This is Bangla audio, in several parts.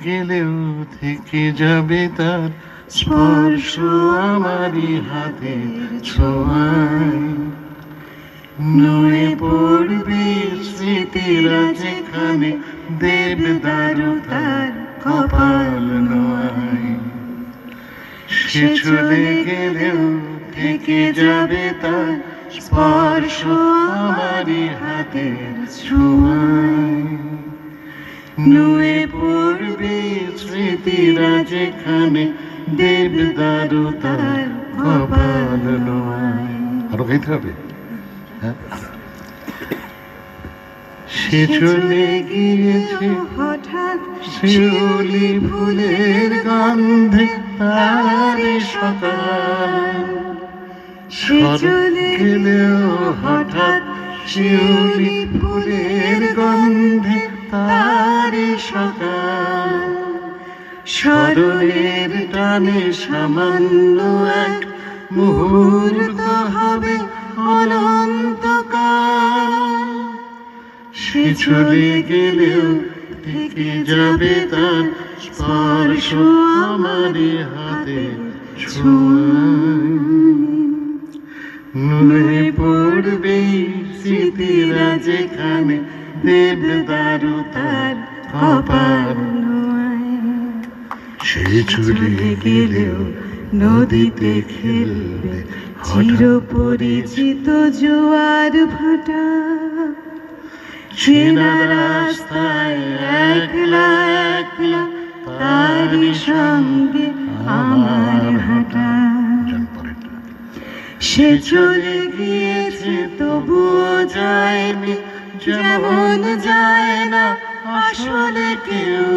গেলেও থেকে যাবে তার স্পর্শ আমারই হাতের ছোঁয়ায়। নুয়ে পড়বে স্মৃতিরা যেখানে, দেবদারু তার কপাল নোয়ায়। সে চলে গেলেও থেকে যাবে তার স্পর্শ আমারই হাতের ছোঁয়ায়। নুয়ে পড়বে স্মৃতিরা যেখানে, দেবদারু তার কপাল নোয়ায়। আরো গাইতে হবে। সে চলে গিয়েছে হঠাৎ শিউলি ফুলের গন্ধে তার সকাল। সে চলে গেলেও হঠাৎ শিউলি ফুলের গন্ধে তার সকাল। স্মরণের টানে সামান্য এক মুহূর্ত হবে অনন্তকাল। সে চলে গেলেও থেকে যাবে তার স্পর্শ আমারই হাতের ছোঁয়ায়। নুয়ে পড়বে স্মৃতিরা যেখানে, দেবদারু তার কপাল নোয়ায়। সে চলে গেলেও নদীতে খেলবে চির পরিচিত জোয়ার ভাটা। চেনা রাস্তায় একলা একলা তারই সঙ্গে আমার হাঁটা। সে চলে গিয়েছে তবুও যায়নি, যেমন যায় না আসলে কেউ।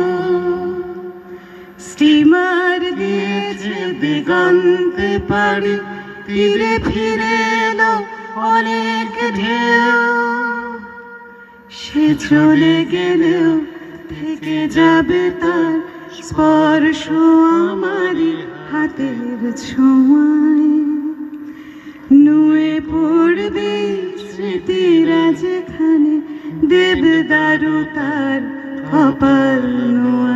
স্টিমার দিয়েছে দিগন্তে পাড়ি, তীরে ফিরে এলো অনেক ঢেউ। সে চলে গেলেও থেকে যাবে তার স্পর্শ আমারই হাতের ছোঁয়ায়। নুয়ে পড়বে স্মৃতিরা যেখানে, দেবদারু তার কপাল নোয়ায়।